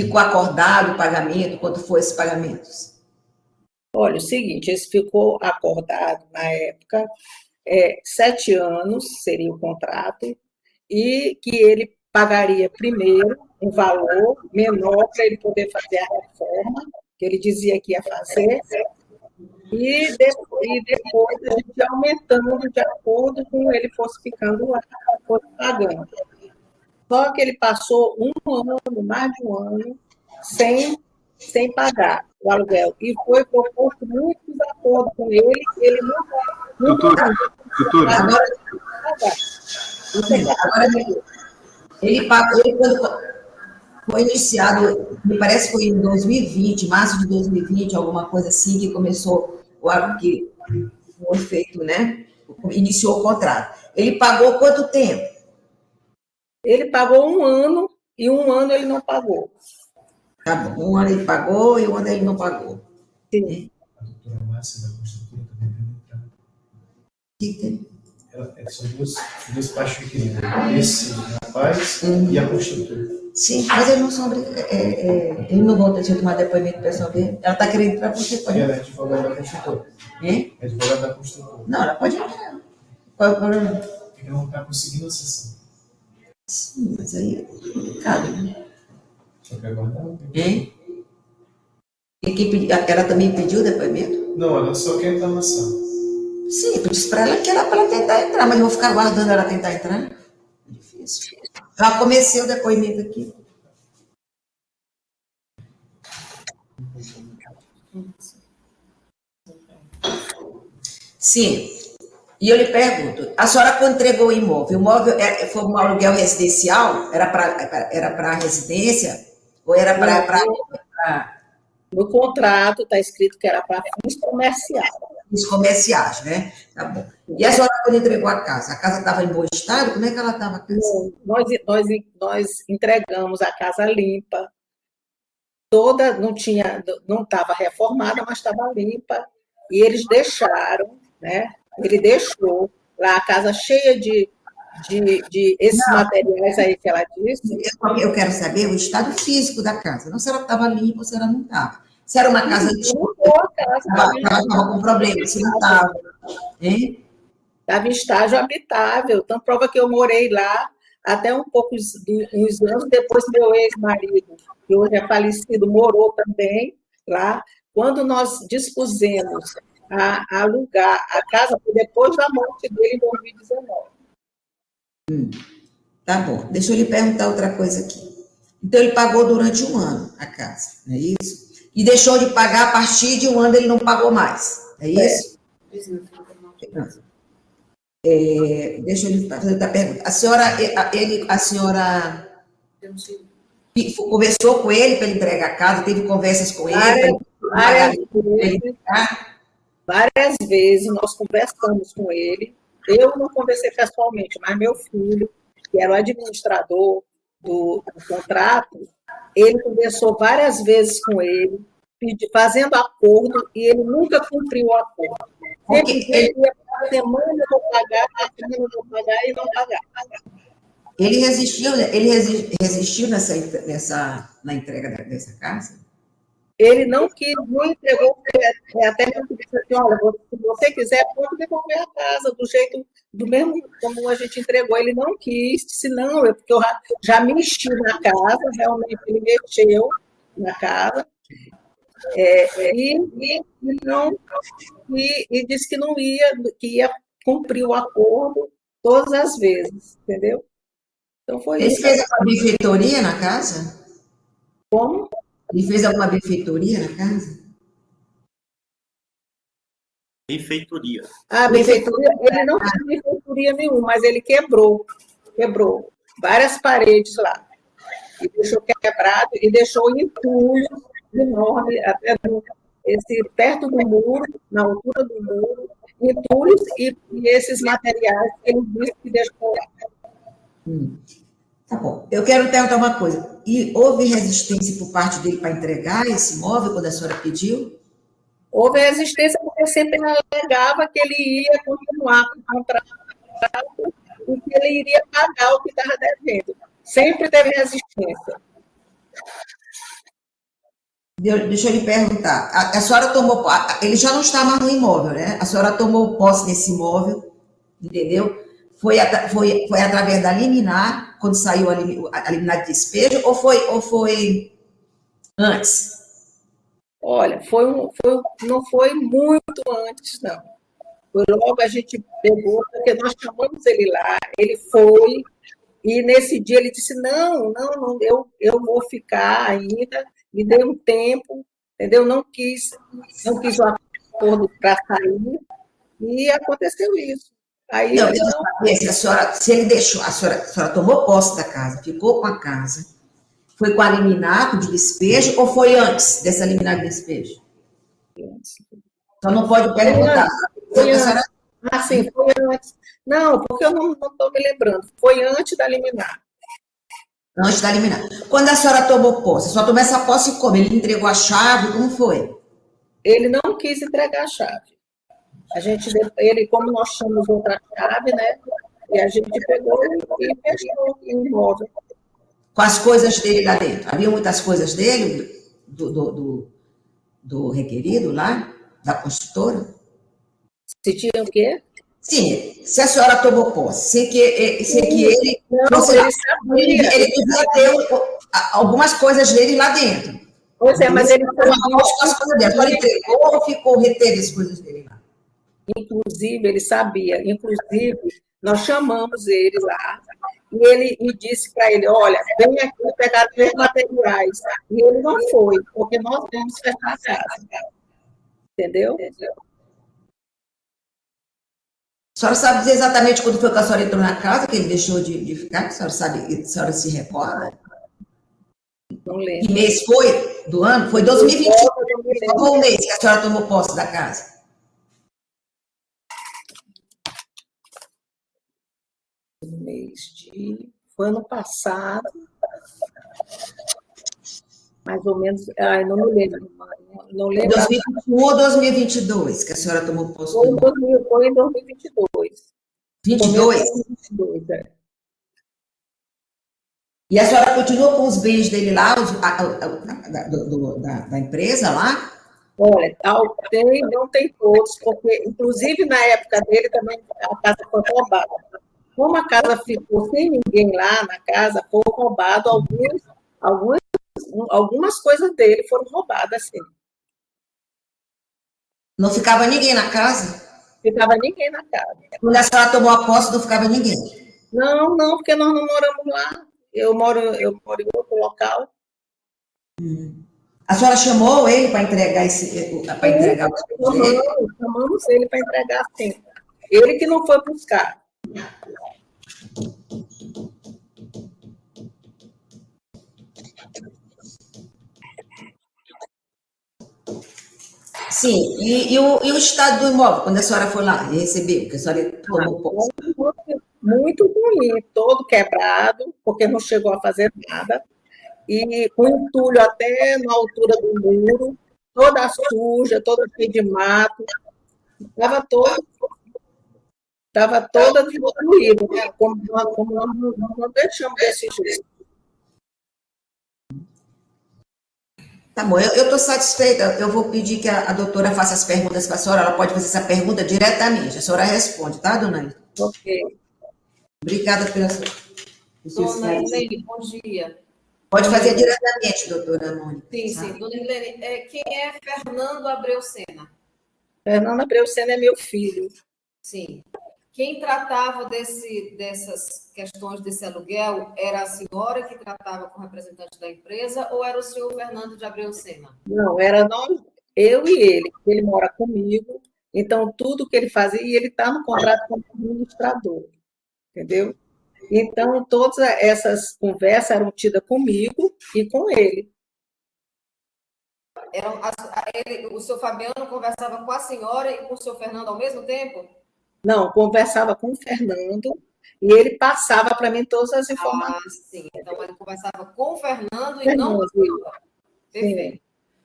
ficou acordado o pagamento? Quanto foi esses pagamentos? Olha, o seguinte, esse ficou acordado na época, 7 anos seria o contrato, e que ele pagaria primeiro um valor menor para ele poder fazer a reforma, que ele dizia que ia fazer, e depois a gente ia aumentando de acordo com ele fosse ficando lá, fosse pagando. Só que ele passou um ano, mais de um ano, sem pagar o aluguel. E foi proposto muitos acordos com ele, ele Doutora, Agora, ele pagou quando foi iniciado, me parece que foi em 2020, março de 2020, alguma coisa assim, que começou, que foi feito, né? Iniciou o contrato. Ele pagou quanto tempo? Ele pagou um ano, e um ano ele não pagou. Tá bom, um ano ele pagou e um ano ele não pagou. Sim. A doutora Márcia da construtora também vai entrar. Que tem? São duas partes que queriam. Esse rapaz e a construtora. Sim, mas eles não são eles não vão ter tomar depoimento pessoal dele. Ela está querendo entrar por você, pode? Ela é advogada da construtora. Hein? É advogada da construtora. Não, ela pode entrar. Qual é o problema? Porque ela não está conseguindo a sessão. Sim, mas aí é complicado, né? Só que aguardar. Hein? Ela também pediu depoimento? Não, ela só quer entrar na sala. Sim, eu disse para ela que era para ela tentar entrar, mas eu vou ficar aguardando ela tentar entrar? É difícil. Já comecei o depoimento aqui. Sim. E eu lhe pergunto, a senhora quando entregou o imóvel foi um aluguel residencial? Era para residência? Ou era para... No contrato está escrito que era para fins comerciais. Fins comerciais, né? Tá bom. E a senhora quando entregou a casa estava em bom estado? Como é que ela estava? Nós entregamos a casa limpa, toda, não estava reformada, mas estava limpa, e eles deixaram, né? Ele deixou lá a casa cheia de esses materiais aí que ela disse. Eu quero saber o estado físico da casa, não se ela estava limpa ou se ela não estava. Se era uma casa antiga, estava com problema, se não estava. Estava em estágio habitável, então prova que eu morei lá até uns anos depois meu ex-marido, que hoje é falecido, morou também lá. Quando nós dispusemos a alugar a casa, foi depois da morte dele em 2019. Tá bom, deixa eu lhe perguntar outra coisa aqui. Então, ele pagou durante um ano a casa, não é isso? E deixou de pagar a partir de um ano, ele não pagou mais, é isso? Deixa eu lhe fazer outra pergunta. A senhora conversou com ele para ele entregar a casa, teve conversas com ele? Várias vezes nós conversamos com ele. Eu não conversei pessoalmente, mas meu filho, que era o administrador do contrato, ele conversou várias vezes com ele, fazendo acordo, e ele nunca cumpriu o acordo. Ele ia para a semana eu vou pagar, a semana eu vou pagar e não pagar. Ele resistiu na entrega dessa casa? Ele não quis, não entregou, até mesmo disse assim, olha, se você quiser, pode devolver a casa, do mesmo como a gente entregou. Ele não quis, disse não, porque eu já mexi na casa, realmente ele mexeu na casa, e disse que não ia, que ia cumprir o acordo todas as vezes, entendeu? Então foi Ele isso. fez alguma benfeitoria na casa? Como? Ele fez alguma benfeitoria na casa? Benfeitoria. Benfeitoria, ele não fez benfeitoria nenhuma, mas ele quebrou várias paredes lá. E deixou quebrado, e deixou entulho enorme, até perto do muro, na altura do muro, entulhos e esses materiais que ele disse que deixou lá. Tá bom. Eu quero perguntar uma coisa. E houve resistência por parte dele para entregar esse imóvel quando a senhora pediu? Houve resistência porque sempre alegava que ele ia continuar com o contrato e que ele iria pagar o que estava devendo. Sempre teve resistência. Deixa eu lhe perguntar. A senhora tomou. Ele já não está mais no imóvel, né? A senhora tomou posse nesse imóvel, entendeu? Foi através da liminar, quando saiu a liminar de despejo, ou foi antes? Olha, não foi muito antes, não. Foi logo a gente pegou, porque nós chamamos ele lá, ele foi, e nesse dia ele disse, não, eu vou ficar ainda, me dei um tempo, entendeu? Não quis o acordo para sair, e aconteceu isso. Aí Não, ele deixa eu não, saber se ele deixou, a senhora tomou posse da casa, ficou com a casa, foi com a liminar de despejo ou foi antes dessa liminar de despejo? Então não pode perguntar. foi A senhora, antes. Ah, sim, foi antes. Não, porque eu não estou me lembrando. Foi antes da liminar. antes da liminar. Quando a senhora tomou posse, a senhora tomou essa posse como? Ele entregou a chave, como foi? Ele não quis entregar a chave. Ele, como nós chamamos outra chave, né? E a gente pegou e fechou o imóvel. Com as coisas dele lá dentro. Havia muitas coisas dele, do requerido lá, da construtora? Se tinha o quê? Sim, se a senhora tomou posse, sem que ele Não, fosse lá, ele sabia. ele devia ter algumas coisas dele lá dentro. Pois é, mas ele sabia. As coisas dele. Ele entregou ou reteve as coisas dele lá? Inclusive, ele sabia. Inclusive, nós chamamos ele lá e ele me disse para ele, olha, vem aqui pegar meus materiais. E ele não foi, porque nós vamos fechar a casa. Entendeu? A senhora sabe dizer exatamente quando foi que a senhora entrou na casa, que ele deixou de ficar? A senhora sabe, a senhora se recorda? Não Que lembro. mês foi do ano? Foi 2021. Qual foi o mês que a senhora tomou posse da casa? Foi ano passado, mais ou menos, não me lembro. Não lembro. 2021 ou 2022 que a senhora tomou posse do imóvel? Foi em 2022. 22? 2022, é. E a senhora continuou com os bens dele lá, da empresa lá? Olha, não tem todos, porque, inclusive, na época dele também a casa foi roubada. Como a casa ficou sem ninguém lá na casa, foi roubado algumas coisas dele foram roubadas, assim. Não ficava ninguém na casa? Ficava ninguém na casa. Quando a senhora tomou a posse, não ficava ninguém? Não, porque nós não moramos lá. Eu moro em outro local. A senhora chamou ele para entregar Chamamos ele para entregar, sim. Ele que não foi buscar. Sim, e o estado do imóvel, quando a senhora foi lá e recebeu, que a senhora tomou posse? Muito ruim, todo quebrado, porque não chegou a fazer nada, e com entulho até na altura do muro, toda suja, toda cheia de mato, estava toda destruída, né? Como nós não deixamos desse jeito. Tá bom, eu estou satisfeita. Eu vou pedir que a doutora faça as perguntas para a senhora. Ela pode fazer essa pergunta diretamente. A senhora responde, tá, dona Anitta? Ok. Obrigada pela sua. Dona Irlene, bom dia. Pode fazer diretamente, doutora Mônica. Sim. Dona Irlene, quem é Fernando Abreu Sena? Fernando Abreu Sena é meu filho. Sim. Quem tratava dessas questões desse aluguel era a senhora que tratava com o representante da empresa ou era o senhor Fernando de Abreu Sena? Não, era nós, eu e ele. Ele mora comigo, então tudo que ele fazia, e ele está no contrato como administrador, entendeu? Então, todas essas conversas eram tidas comigo e com ele. O senhor Fabiano conversava com a senhora e com o senhor Fernando ao mesmo tempo? Não, conversava com o Fernando e ele passava para mim todas as informações. Ah, sim. Então, ele conversava com o Fernando e não com a senhora. Perfeito.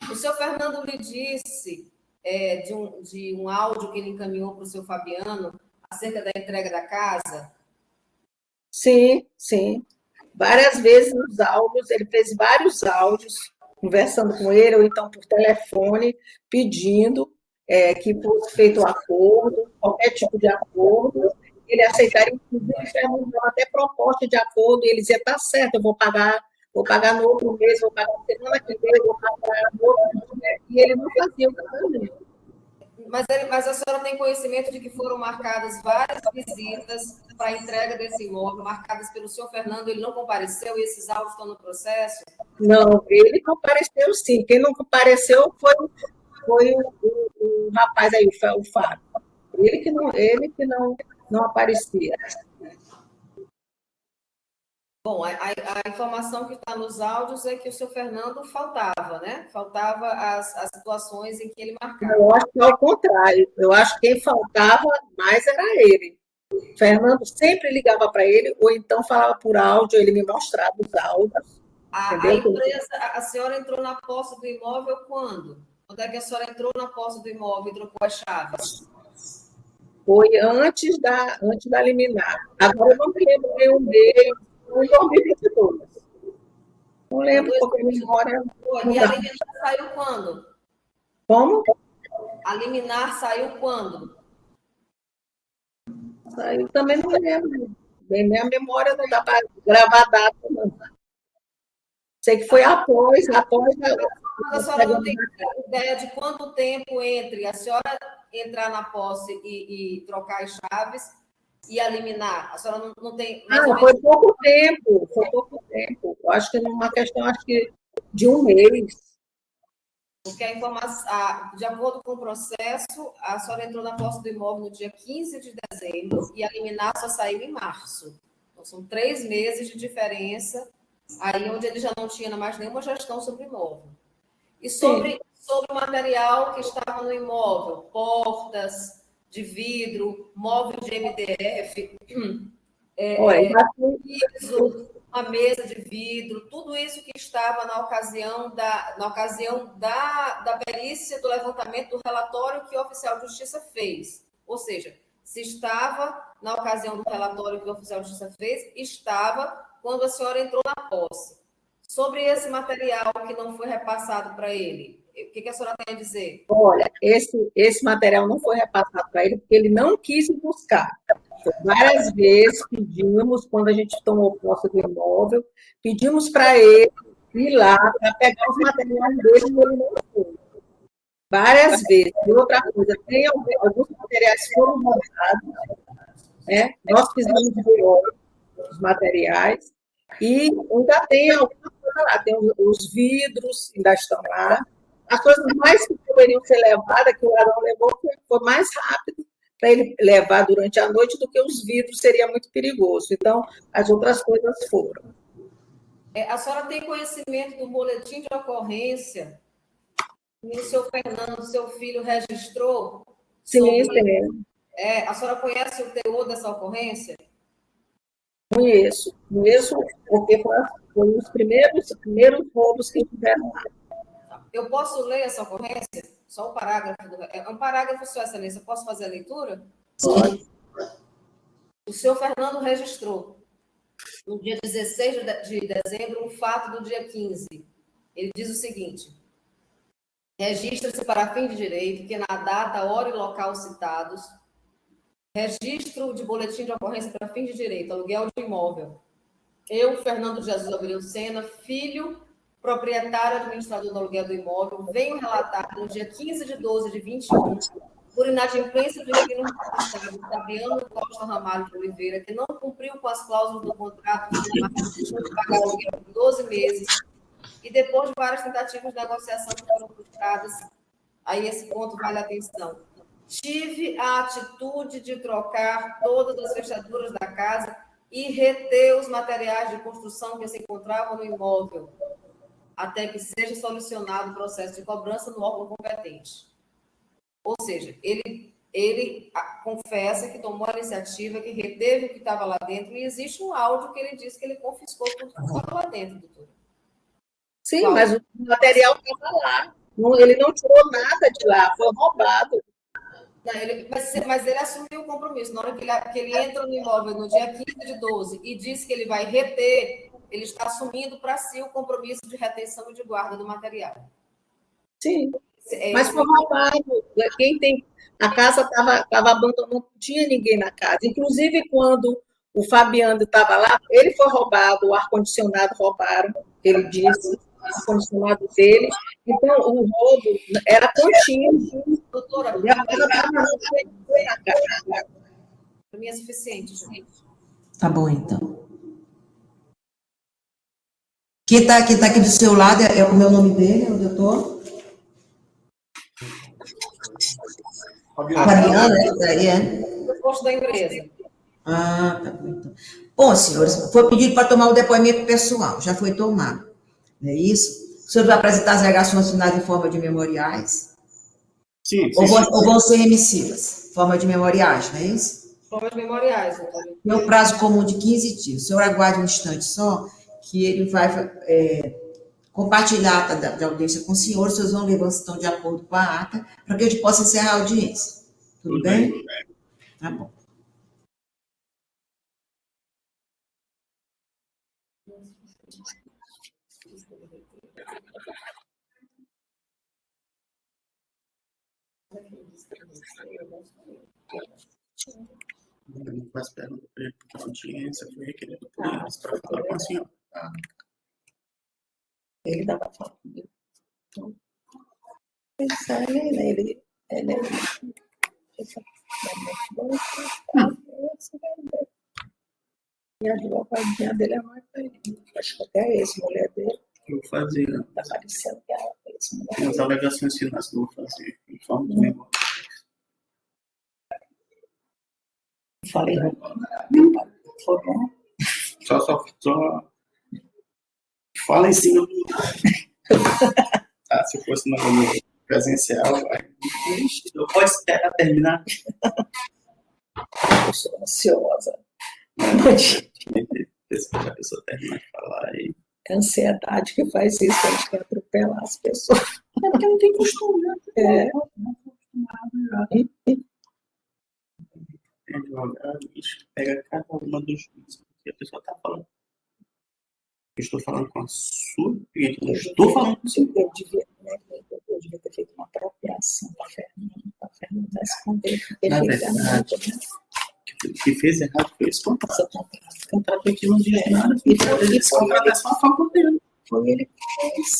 Sim. O senhor Fernando lhe disse de um áudio que ele encaminhou para o senhor Fabiano acerca da entrega da casa? Sim. Várias vezes nos áudios, ele fez vários áudios conversando com ele, ou então por telefone, pedindo que fosse feito um acordo, qualquer tipo de acordo. Ele aceitaria, inclusive, até proposta de acordo, e ele dizia, tá certo, eu vou pagar no outro mês, vou pagar na semana que vem, vou pagar no outro mês, e ele não fazia o pagamento. Mas a senhora tem conhecimento de que foram marcadas várias visitas para a entrega desse imóvel, marcadas pelo senhor Fernando, ele não compareceu e esses autos estão no processo? Não, ele compareceu sim. Quem não compareceu foi o rapaz aí, o Fábio. Ele que não aparecia. Bom, a informação que está nos áudios é que o senhor Fernando faltava, né? Faltava as situações em que ele marcava. Eu acho que é ao contrário. Eu acho que quem faltava mais era ele. O Fernando sempre ligava para ele, ou então falava por áudio, ele me mostrava os áudios. A senhora entrou na posse do imóvel quando? Quando é que a senhora entrou na posse do imóvel e trocou as chaves? Foi antes da liminar. Agora eu não me lembro nenhum deles. Foi em 2022. Não lembro porque a memória. E a liminar saiu quando? Como? A liminar saiu quando? Saiu também não lembro. Bem, minha memória não dá para gravar a data, não. Sei que foi após. A senhora não tem ideia de quanto tempo entre a senhora entrar na posse e trocar as chaves e a liminar? A senhora não tem... Foi pouco tempo. Eu acho que numa questão, de um mês. Porque a informação, de acordo com o processo, a senhora entrou na posse do imóvel no dia 15 de dezembro e a liminar só saiu em março. Então, são 3 meses de diferença, aí onde ele já não tinha mais nenhuma gestão sobre o imóvel. E sobre o material que estava no imóvel, portas de vidro, móvel de MDF, piso, uma mesa de vidro, tudo isso que estava na ocasião da perícia do levantamento do relatório que o oficial de justiça fez. Ou seja, se estava na ocasião do relatório que o oficial de justiça fez, estava quando a senhora entrou na posse. Sobre esse material que não foi repassado para ele, o que a senhora tem a dizer? Olha, esse material não foi repassado para ele porque ele não quis buscar. Várias vezes pedimos, quando a gente tomou posse do imóvel, pedimos para ele ir lá para pegar os materiais dele e ele não foi. Várias vezes. E outra coisa, tem alguns materiais que foram roubados, né? Nós fizemos os materiais e ainda tem alguma coisa lá. Tem os vidros, ainda estão lá. As coisas mais que poderiam ser levadas, que o ladrão levou, foi mais rápido para ele levar durante a noite do que os vidros, seria muito perigoso. Então, as outras coisas foram. A senhora tem conhecimento do boletim de ocorrência que o senhor Fernando, seu filho, registrou? Sim, sim. A senhora conhece o teor dessa ocorrência? Conheço, porque foram os primeiros roubos que tiveram lá. Eu posso ler essa ocorrência? Só o parágrafo. É um parágrafo, Sua Excelência. Posso fazer a leitura? Sim. O senhor Fernando registrou, no dia 16 de dezembro, um fato do dia 15. Ele diz o seguinte: registra-se para fim de direito que na data, hora e local citados, registro de boletim de ocorrência para fim de direito, aluguel de imóvel. Eu, Fernando Jesus Abreu Sena, filho, proprietário administrador do aluguel do imóvel, venho relatar no dia 15 de 12 de 21, por inadimplência do inquilino do Fabiano Costa Ramalho de Oliveira, que não cumpriu com as cláusulas do contrato de pagar o aluguel por 12 meses, e depois de várias tentativas de negociação que foram frustradas, aí esse ponto vale a atenção. Tive a atitude de trocar todas as fechaduras da casa e reter os materiais de construção que se encontravam no imóvel, até que seja solucionado o processo de cobrança no órgão competente. Ou seja, ele confessa que tomou a iniciativa, que reteve o que estava lá dentro, e existe um áudio que ele disse que ele confiscou tudo que estava lá dentro, doutora. Sim, mas o material estava lá. Ele não tirou nada de lá, foi roubado. Não, mas ele assumiu o compromisso. Na hora que ele entra no imóvel no dia 15 de 12 e diz que ele vai reter ele está assumindo para si o compromisso de retenção e de guarda do material. Sim, mas foi roubado. A casa estava abandonada, não tinha ninguém na casa. Inclusive, quando o Fabiano estava lá, ele foi roubado, o ar-condicionado roubaram, ele disse, o ar-condicionado dele. Então, o roubo era contínuo. Doutora, E a casa estava na casa. para mim é suficiente, gente. Tá bom, então. Quem tá aqui do seu lado é o meu nome dele, é o doutor? Fabiano, né? Daí é. O posto da empresa. Ah, tá bom, então. Bom, senhores, foi pedido para tomar o depoimento pessoal, já foi tomado. Não é isso? O senhor vai apresentar as alegações finais em forma de memoriais? Sim, Ou vão ser remissivas? Forma de memoriais, não é isso? Formas memoriais, doutora. Tem um prazo comum de 15 dias. O senhor aguarde um instante só, que ele vai compartilhar a ata da audiência com o senhor, os senhores vão ver se estão de acordo com a ata, para que a gente possa encerrar a audiência. Tudo bem? Tá bom. Eu não faço pergunta para ele, porque a audiência foi requerida por eles para falar com o senhor. Tá? Ele dava fala comigo. Então, ele e a advogadinha dele é mais velhinha. Acho que até a ex-mulher dele Eu vou fazer está parecendo que ela é ex-mulher. as alegações finais que eu vou fazer em forma de memória. Falei, foi bom. Só fala em cima do. Se fosse no presencial, vai. Eu posso esperar terminar. Eu sou ansiosa. Deixa a pessoa terminar de falar aí. É a ansiedade que faz isso, a gente quer atropelar as pessoas. É porque não tem costume, né? Tem advogado, isso pega cada uma dos juízes. E a pessoa está falando. Eu estou falando com a sua cliente. Eu estou falando com o seu. Eu devia ter feito uma apropriação para a Fernanda responder. Na verdade, o que fez errado foi esse contrato. O contrato aqui não diz nada. Esse contrato é só a favor dele. Foi ele que fez.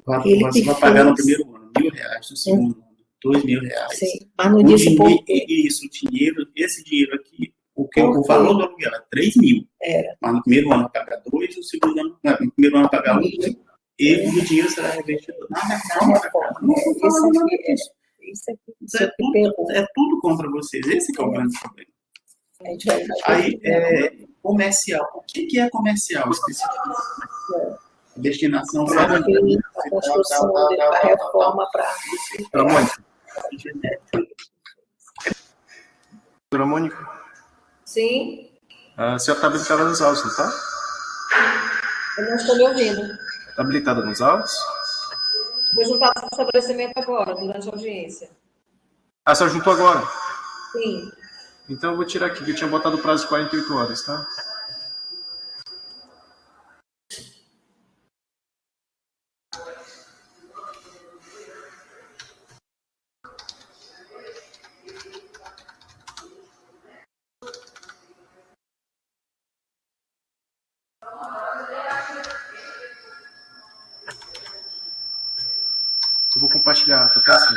Porque você vai pagar no primeiro ano R$1.000, no segundo ano R$2.000. Sim, mas não disse por quê. Isso, esse dinheiro aqui, o valor do aluguel é R$3.000. Mas no primeiro ano vai pagar 2, no segundo ano, no primeiro ano vai pagar 1, e o dinheiro será revestido na reforma da casa. Não estou falando nada disso. É tudo contra vocês. Esse que é o grande problema. Aí, comercial. O que é comercial especificamente? Destinação para a construção da reforma para Mônica. Doutora Mônica? Sim. A senhora está habilitada nos autos, não está? Eu não estou me ouvindo. Está habilitada nos autos? Vou juntar o estabelecimento agora, durante a audiência. A senhora juntou agora? Sim. Então eu vou tirar aqui, que eu tinha botado o prazo de 48 horas, tá? Eu vou compartilhar, tá assim.